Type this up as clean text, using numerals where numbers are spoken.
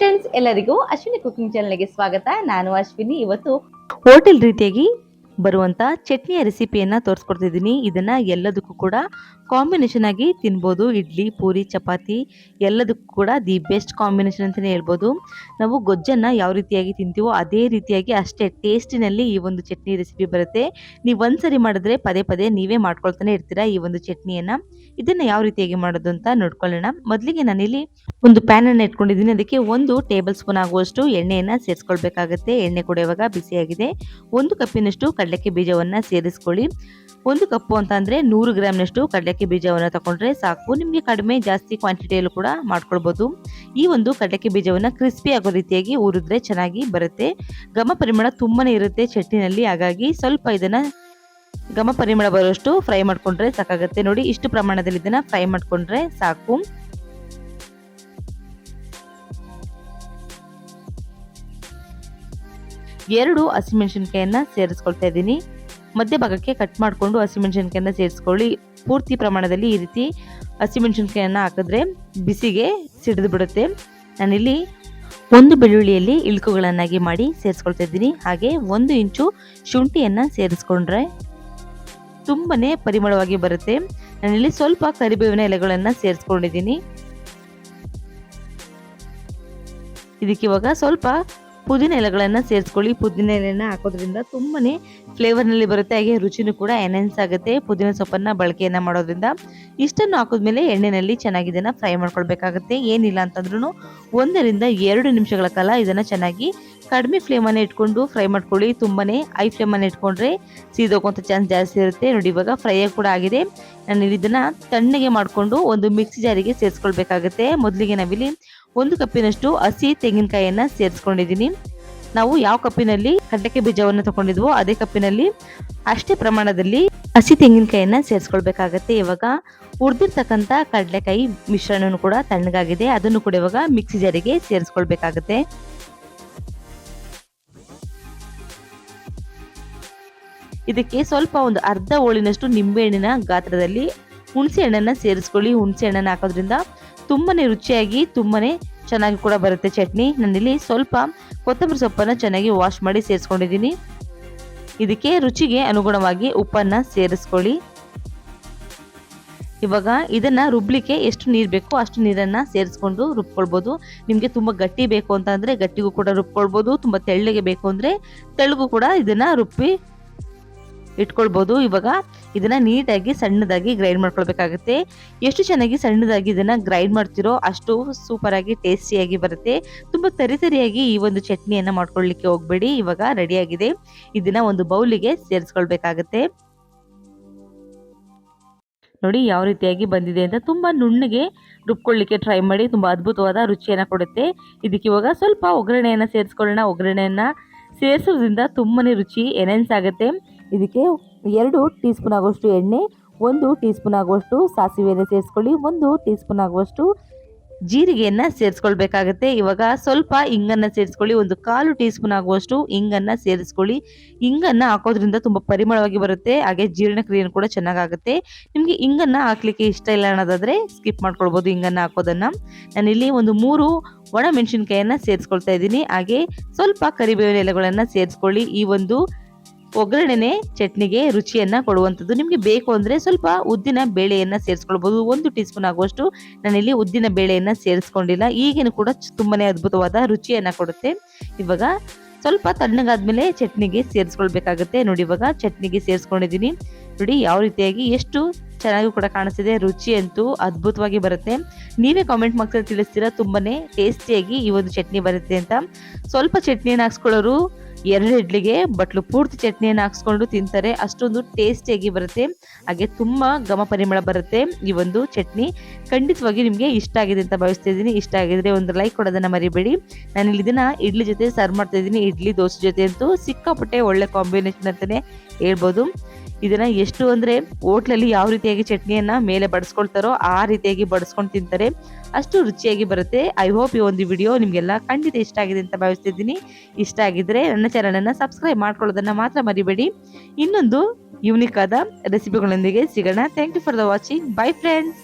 Friends, ಎಲ್ಲರಿಗೂ Ashwini cooking ಚಾನಲ್ಗೆ ಸ್ವಾಗತ. ನಾನು ಅಶ್ವಿನಿ. ಇವತ್ತು ಹೋಟೆಲ್ ರೀತಿಯಾಗಿ ಬರುವಂತ ಚಟ್ನಿಯ ರೆಸಿಪಿಯನ್ನ ತೋರಿಸ್ಕೊಡ್ತಿದ್ದೀನಿ. ಇದನ್ನ ಎಲ್ಲದಕ್ಕೂ ಕೂಡ ಕಾಂಬಿನೇಷನ್ ಆಗಿ ತಿನ್ಬೋದು. ಇಡ್ಲಿ, ಪೂರಿ, ಚಪಾತಿ ಎಲ್ಲದಕ್ಕೂ ಕೂಡ ದಿ ಬೆಸ್ಟ್ ಕಾಂಬಿನೇಷನ್ ಅಂತಾನೆ ಹೇಳ್ಬೋದು. ನಾವು ಗೊಜ್ಜನ್ನ ಯಾವ ರೀತಿಯಾಗಿ ತಿಂತೀವೋ ಅದೇ ರೀತಿಯಾಗಿ ಅಷ್ಟೇ ಟೇಸ್ಟಿನಲ್ಲಿ ಈ ಒಂದು ಚಟ್ನಿ ರೆಸಿಪಿ ಬರುತ್ತೆ. ನೀವು ಒಂದ್ಸರಿ ಮಾಡಿದ್ರೆ ಪದೇ ಪದೇ ನೀವೇ ಮಾಡ್ಕೊಳ್ತಾನೆ ಇರ್ತೀರಾ ಈ ಒಂದು ಚಟ್ನಿಯನ್ನ. ಇದನ್ನ ಯಾವ ರೀತಿಯಾಗಿ ಮಾಡೋದು ಅಂತ ನೋಡ್ಕೊಳ್ಳೋಣ. ಮೊದಲಿಗೆ ನಾನಿಲ್ಲಿ ಒಂದು ಪ್ಯಾನ್ ಅನ್ನು ಇಟ್ಕೊಂಡಿದ್ದೀನಿ. ಅದಕ್ಕೆ 1 ಟೇಬಲ್ ಸ್ಪೂನ್ ಆಗುವಷ್ಟು ಎಣ್ಣೆಯನ್ನ ಸೇರಿಸ್ಕೊಳ್ಬೇಕಾಗುತ್ತೆ. ಎಣ್ಣೆ ಕೂಡ ಇವಾಗ ಬಿಸಿಯಾಗಿದೆ. 1 ಕಪ್ಪಿನಷ್ಟು ಕಡಲೆಕ್ಕೆ ಬೀಜವನ್ನ ಸೇರಿಸ್ಕೊಳ್ಳಿ. 1 ಕಪ್ಪು ಅಂತ ಅಂದ್ರೆ 100 ಗ್ರಾಮ್ನಷ್ಟು ಕಡಲೆಕ್ಕೆ ಬೀಜವನ್ನ ತಗೊಂಡ್ರೆ ಸಾಕು. ನಿಮ್ಗೆ ಕಡಿಮೆ ಜಾಸ್ತಿ ಕ್ವಾಂಟಿಟಿಯಲ್ಲೂ ಕೂಡ ಮಾಡ್ಕೊಳ್ಬಹುದು. ಈ ಒಂದು ಕಡಲೆಕ್ಕೆ ಬೀಜವನ್ನ ಕ್ರಿಸ್ಪಿ ಆಗೋ ರೀತಿಯಾಗಿ ಹುರಿದ್ರೆ ಚೆನ್ನಾಗಿ ಬರುತ್ತೆ. ಘಮ ಪರಿಮಳ ತುಂಬಾನೇ ಇರುತ್ತೆ ಚಟ್ನಿನಲ್ಲಿ. ಹಾಗಾಗಿ ಸ್ವಲ್ಪ ಇದನ್ನ ಘಮ ಪರಿಮಳ ಬರುವಷ್ಟು ಫ್ರೈ ಮಾಡ್ಕೊಂಡ್ರೆ ಸಾಕಾಗುತ್ತೆ. ನೋಡಿ, ಇಷ್ಟು ಪ್ರಮಾಣದಲ್ಲಿ ಇದನ್ನ ಫ್ರೈ ಮಾಡ್ಕೊಂಡ್ರೆ ಸಾಕು. ಎರಡು ಹಸಿಮೆಣಸಿನಕಾಯಿಯನ್ನ ಸೇರಿಸ್ಕೊಳ್ತಾ ಇದ್ದೀನಿ. ಮಧ್ಯಭಾಗಕ್ಕೆ ಕಟ್ ಮಾಡಿಕೊಂಡು ಹಸಿಮೆಣಸಿನಕಾಯಿಯನ್ನ ಸೇರಿಸ್ಕೊಳ್ಳಿ. ಪೂರ್ತಿ ಪ್ರಮಾಣದಲ್ಲಿ ಈ ರೀತಿ ಹಸಿಮೆಣಸಿನಕಾಯಿಯನ್ನ ಹಾಕಿದ್ರೆ ಬಿಸಿಗೆ ಸಿಡಿದು ಬಿಡುತ್ತೆ. ನಾನಿಲ್ಲಿ 1 ಬೆಳ್ಳುಳ್ಳಿಯಲ್ಲಿ ಇಳ್ಕುಗಳನ್ನಾಗಿ ಮಾಡಿ ಸೇರಿಸ್ಕೊಳ್ತಾ ಇದ್ದೀನಿ. ಹಾಗೆ 1 ಇಂಚು ಶುಂಠಿಯನ್ನ ಸೇರಿಸ್ಕೊಂಡ್ರೆ ತುಂಬಾನೇ ಪರಿಮಳವಾಗಿ ಬರುತ್ತೆ. ನಾನಿಲ್ಲಿ ಸ್ವಲ್ಪ ಕರಿಬೇವಿನ ಎಲೆಗಳನ್ನ ಸೇರಿಸ್ಕೊಂಡಿದ್ದೀನಿ. ಇದಕ್ಕೆ ಇವಾಗ ಸ್ವಲ್ಪ ಪುದೀನ ಎಲೆಗಳನ್ನ ಸೇರಿಸ್ಕೊಳ್ಳಿ. ಪುದೀನ ಎಲೆನ ಹಾಕೋದ್ರಿಂದ ತುಂಬಾನೇ ಫ್ಲೇವರ್ ನಲ್ಲಿ ಬರುತ್ತೆ. ಹಾಗೆ ರುಚಿನೂ ಕೂಡ ಎನ್ಹೆನ್ಸ್ ಆಗುತ್ತೆ ಪುದೀನ ಸೊಪ್ಪನ್ನ ಬಳಕೆಯನ್ನ ಮಾಡೋದ್ರಿಂದ. ಇಷ್ಟನ್ನು ಹಾಕಿದ್ಮೇಲೆ ಎಣ್ಣೆನಲ್ಲಿ ಚೆನ್ನಾಗಿ ಇದನ್ನ ಫ್ರೈ ಮಾಡ್ಕೊಳ್ಬೇಕಾಗುತ್ತೆ. ಏನಿಲ್ಲ ಅಂತಂದ್ರೂ 1 ರಿಂದ 2 ನಿಮಿಷಗಳ ಕಾಲ ಇದನ್ನ ಚೆನ್ನಾಗಿ ಕಡಿಮೆ ಫ್ಲೇಮ್ ಅನ್ನ ಇಟ್ಕೊಂಡು ಫ್ರೈ ಮಾಡ್ಕೊಳ್ಳಿ. ತುಂಬಾನೇ ಹೈ ಫ್ಲೇಮ್ ಅನ್ನ ಇಟ್ಕೊಂಡ್ರೆ ಸೀದೋಗುವಂತ ಚಾನ್ಸ್ ಜಾಸ್ತಿ ಇರುತ್ತೆ. ನೋಡಿ, ಇವಾಗ ಫ್ರೈ ಕೂಡ ಆಗಿದೆ. ನಾನು ಇದನ್ನ ತಣ್ಣಗೆ ಮಾಡ್ಕೊಂಡು ಒಂದು ಮಿಕ್ಸಿ ಜಾರಿಗೆ ಸೇರಿಸ್ಕೊಳ್ಬೇಕಾಗುತ್ತೆ. ಮೊದಲಿಗೆ ನಾವಿಲ್ಲಿ 1 ಕಪ್ಪಿನಷ್ಟು ಹಸಿ ತೆಂಗಿನಕಾಯಿಯನ್ನ ಸೇರಿಸ್ಕೊಂಡಿದ್ದೀನಿ. ನಾವು ಯಾವ ಕಪ್ಪಿನಲ್ಲಿ ಕಡಲೆಕ್ಕೆ ಬೀಜವನ್ನು ತಗೊಂಡಿದ್ವೋ ಅದೇ ಕಪ್ಪಿನಲ್ಲಿ ಅಷ್ಟೇ ಪ್ರಮಾಣದಲ್ಲಿ ಹಸಿ ತೆಂಗಿನಕಾಯಿಯನ್ನ ಸೇರಿಸ್ಕೊಳ್ಬೇಕಾಗತ್ತೆ. ಇವಾಗ ಹುರಿದಿರ್ತಕ್ಕಂಥ ಕಡಲೆಕಾಯಿ ಮಿಶ್ರಣನೂ ಕೂಡ ತಣ್ಣಗಾಗಿದೆ. ಅದನ್ನು ಕೂಡ ಇವಾಗ ಮಿಕ್ಸಿ ಜಾರಿಗೆ ಸೇರಿಸ್ಕೊಳ್ಬೇಕಾಗತ್ತೆ. ಇದಕ್ಕೆ ಸ್ವಲ್ಪ ಒಂದು ಅರ್ಧ ಹೋಳಿನಷ್ಟು ನಿಂಬೆಹಣ್ಣಿನ ಗಾತ್ರದಲ್ಲಿ ಹುಣಸೆ ಹಣ್ಣನ್ನ ಸೇರಿಸ್ಕೊಳ್ಳಿ. ಹುಣಸೆ ಹಣ್ಣನ್ನ ಹಾಕೋದ್ರಿಂದ ತುಂಬಾನೇ ರುಚಿಯಾಗಿ ತುಂಬಾನೇ ಚೆನ್ನಾಗಿ ಕೂಡ ಬರುತ್ತೆ ಚಟ್ನಿ. ನಾನಿಲ್ಲಿ ಸ್ವಲ್ಪ ಕೊತ್ತಂಬರಿ ಸೊಪ್ಪನ್ನ ಚೆನ್ನಾಗಿ ವಾಶ್ ಮಾಡಿ ಸೇರಿಸ್ಕೊಂಡಿದ್ದೀನಿ. ಇದಕ್ಕೆ ರುಚಿಗೆ ಅನುಗುಣವಾಗಿ ಉಪ್ಪನ್ನ ಸೇರಿಸ್ಕೊಳ್ಳಿ. ಇವಾಗ ಇದನ್ನ ರುಬ್ಲಿಕ್ಕೆ ಎಷ್ಟು ನೀರು ಬೇಕೋ ಅಷ್ಟು ನೀರನ್ನ ಸೇರಿಸ್ಕೊಂಡು ರುಬ್ಕೊಳ್ಬಹುದು. ನಿಮ್ಗೆ ತುಂಬಾ ಗಟ್ಟಿ ಬೇಕು ಅಂತ ಅಂದ್ರೆ ಗಟ್ಟಿಗೂ ಕೂಡ ರುಬ್ಕೊಳ್ಬಹುದು. ತುಂಬಾ ತೆಳ್ಳಗೆ ಬೇಕು ಅಂದ್ರೆ ತೆಳ್ಳಗೂ ಕೂಡ ಇದನ್ನ ರುಬ್ಬಿ ಇಟ್ಕೊಳ್ಬಹುದು. ಇವಾಗ ಇದನ್ನ ನೀಟಾಗಿ ಸಣ್ಣದಾಗಿ ಗ್ರೈಂಡ್ ಮಾಡ್ಕೊಳ್ಬೇಕಾಗುತ್ತೆ. ಎಷ್ಟು ಚೆನ್ನಾಗಿ ಸಣ್ಣದಾಗಿ ಇದನ್ನ ಗ್ರೈಂಡ್ ಮಾಡ್ತಿರೋ ಅಷ್ಟು ಸೂಪರ್ ಆಗಿ ಟೇಸ್ಟಿಯಾಗಿ ಬರುತ್ತೆ. ತುಂಬಾ ತರಿತರಿಯಾಗಿ ಈ ಒಂದು ಚಟ್ನಿಯನ್ನ ಮಾಡ್ಕೊಳ್ಳಿಕ್ಕೆ ಹೋಗ್ಬೇಡಿ. ಇವಾಗ ರೆಡಿ ಆಗಿದೆ. ಇದನ್ನ ಒಂದು ಬೌಲಿಗೆ ಸೇರಿಸ್ಕೊಳ್ಬೇಕಾಗತ್ತೆ. ನೋಡಿ ಯಾವ ರೀತಿಯಾಗಿ ಬಂದಿದೆ ಅಂತ. ತುಂಬಾ ನುಣ್ಣಗೆ ರುಬ್ಕೊಳ್ಳಿಕ್ಕೆ ಟ್ರೈ ಮಾಡಿ. ತುಂಬಾ ಅದ್ಭುತವಾದ ರುಚಿಯನ್ನ ಕೊಡುತ್ತೆ. ಇದಕ್ಕೆ ಇವಾಗ ಸ್ವಲ್ಪ ಒಗ್ಗರಣೆಯನ್ನ ಸೇರಿಸ್ಕೊಳ್ಳೋಣ. ಒಗ್ಗರಣೆಯನ್ನ ಸೇರಿಸೋದ್ರಿಂದ ತುಂಬಾನೇ ರುಚಿ ಎನ್ಹೆನ್ಸ್ ಆಗುತ್ತೆ. ಇದಕ್ಕೆ 2 ಟೀ ಸ್ಪೂನ್ ಆಗುವಷ್ಟು ಎಣ್ಣೆ, 1 ಟೀ ಸ್ಪೂನ್ ಆಗುವಷ್ಟು ಸಾಸಿವೆಯನ್ನು ಸೇರಿಸ್ಕೊಳ್ಳಿ. 1 ಟೀ ಸ್ಪೂನ್ ಆಗುವಷ್ಟು ಜೀರಿಗೆಯನ್ನ ಸೇರಿಸ್ಕೊಳ್ಬೇಕಾಗತ್ತೆ. ಇವಾಗ ಸ್ವಲ್ಪ ಇಂಗನ್ನ ಸೇರಿಸ್ಕೊಳ್ಳಿ. 1/4 ಟೀ ಸ್ಪೂನ್ ಆಗುವಷ್ಟು ಇಂಗನ್ನ ಸೇರಿಸ್ಕೊಳ್ಳಿ. ಇಂಗನ್ನ ಹಾಕೋದ್ರಿಂದ ತುಂಬಾ ಪರಿಮಳವಾಗಿ ಬರುತ್ತೆ. ಹಾಗೆ ಜೀರ್ಣಕ್ರಿಯೆ ಕೂಡ ಚೆನ್ನಾಗಾಗುತ್ತೆ. ನಿಮ್ಗೆ ಇಂಗನ್ನ ಹಾಕ್ಲಿಕ್ಕೆ ಇಷ್ಟ ಇಲ್ಲ ಅನ್ನೋದಾದ್ರೆ ಸ್ಕಿಪ್ ಮಾಡ್ಕೊಳ್ಬಹುದು ಇಂಗನ್ನ ಹಾಕೋದನ್ನ. ನಾನಿಲ್ಲಿ 3 ಒಣ ಮೆಣಸಿನಕಾಯಿಯನ್ನ ಸೇರಿಸ್ಕೊಳ್ತಾ ಇದ್ದೀನಿ. ಹಾಗೆ ಸ್ವಲ್ಪ ಕರಿಬೇವಿನ ಎಲೆಗಳನ್ನ ಸೇರಿಸ್ಕೊಳ್ಳಿ. ಈ ಒಂದು ಒಗ್ಗರಣೆನೆ ಚಟ್ನಿಗೆ ರುಚಿಯನ್ನ ಕೊಡುವಂಥದ್ದು. ನಿಮ್ಗೆ ಬೇಕು ಅಂದ್ರೆ ಸ್ವಲ್ಪ ಉದ್ದಿನ ಬೇಳೆಯನ್ನ ಸೇರಿಸ್ಕೊಳ್ಬಹುದು. 1 ಟೀ ಸ್ಪೂನ್ ಆಗುವಷ್ಟು ನಾನಿಲ್ಲಿ ಉದ್ದಿನ ಬೇಳೆಯನ್ನ ಸೇರಿಸ್ಕೊಂಡಿಲ್ಲ. ಈಗೇನು ಕೂಡ ತುಂಬಾನೇ ಅದ್ಭುತವಾದ ರುಚಿಯನ್ನ ಕೊಡುತ್ತೆ. ಇವಾಗ ಸ್ವಲ್ಪ ತಣ್ಣಗಾದ್ಮೇಲೆ ಚಟ್ನಿಗೆ ಸೇರಿಸ್ಕೊಳ್ಬೇಕಾಗುತ್ತೆ. ನೋಡಿ, ಇವಾಗ ಚಟ್ನಿಗೆ ಸೇರಿಸ್ಕೊಂಡಿದ್ದೀನಿ. ನೋಡಿ ಯಾವ ರೀತಿಯಾಗಿ ಎಷ್ಟು ಚೆನ್ನಾಗಿ ಕೂಡ ಕಾಣಿಸ್ತಿದೆ. ರುಚಿ ಅಂತೂ ಅದ್ಭುತವಾಗಿ ಬರುತ್ತೆ. ನೀವೇ ಕಾಮೆಂಟ್ ಬಾಕ್ಸ್ ಅಲ್ಲಿ ತಿಳಿಸ್ತೀರಾ ತುಂಬಾನೇ ಟೇಸ್ಟಿಯಾಗಿ ಈ ಒಂದು ಚಟ್ನಿ ಬರುತ್ತೆ ಅಂತ. ಸ್ವಲ್ಪ ಚಟ್ನಿಯನ್ನು ಹಾಕ್ಸ್ಕೊಳ್ಳೋರು 2 ಇಡ್ಲಿಗೆ ಬಟ್ಲು ಪೂರ್ತಿ ಚಟ್ನಿಯನ್ನು ಹಾಕ್ಸ್ಕೊಂಡು ತಿಂತಾರೆ. ಅಷ್ಟೊಂದು ಟೇಸ್ಟಿಯಾಗಿ ಬರುತ್ತೆ. ಹಾಗೆ ತುಂಬಾ ಘಮ ಪರಿಮಳ ಬರುತ್ತೆ ಈ ಒಂದು ಚಟ್ನಿ. ಖಂಡಿತವಾಗಿ ನಿಮ್ಗೆ ಇಷ್ಟ ಆಗಿದೆ ಅಂತ ಭಾವಿಸ್ತಾ ಇದ್ದೀನಿ. ಇಷ್ಟ ಆಗಿದ್ರೆ ಒಂದು ಲೈಕ್ ಕೊಡೋದನ್ನ ಮರಿಬೇಡಿ. ನಾನು ಇಲ್ಲಿ ಇದನ್ನ ಇಡ್ಲಿ ಜೊತೆ ಸರ್ವ್ ಮಾಡ್ತಾ ಇದ್ದೀನಿ. ಇಡ್ಲಿ ದೋಸೆ ಜೊತೆ ಅಂತೂ ಸಿಕ್ಕಾಪಟ್ಟೆ ಒಳ್ಳೆ ಕಾಂಬಿನೇಷನ್ ಅಂತಾನೆ ಹೇಳ್ಬೋದು. ಇದನ್ನ ಎಷ್ಟು ಅಂದ್ರೆ ಹೋಟ್ಲಲ್ಲಿ ಯಾವ ರೀತಿಯಾಗಿ ಚಟ್ನಿಯನ್ನ ಮೇಲೆ ಬಡಿಸ್ಕೊಳ್ತಾರೋ ಆ ರೀತಿಯಾಗಿ ಬಡಿಸ್ಕೊಂಡು ತಿಂತಾರೆ. ಅಷ್ಟು ರುಚಿಯಾಗಿ ಬರುತ್ತೆ. ಐ ಹೋಪ್ ಈ ಒಂದು ವಿಡಿಯೋ ನಿಮಗೆಲ್ಲ ಖಂಡಿತ ಇಷ್ಟ ಆಗಿದೆ ಅಂತ ಭಾವಿಸ್ತಿದ್ದೀನಿ. ಇಷ್ಟ ಆಗಿದ್ರೆ ನನ್ನ ಚಾನಲನ್ನು ಸಬ್ಸ್ಕ್ರೈಬ್ ಮಾಡ್ಕೊಳ್ಳೋದನ್ನ ಮಾತ್ರ ಮರಿಬೇಡಿ. ಇನ್ನೊಂದು ಯೂನಿಕ್ ಆದ ರೆಸಿಪಿಗಳೊಂದಿಗೆ ಸಿಗೋಣ. Thank you for the watching. Bye friends.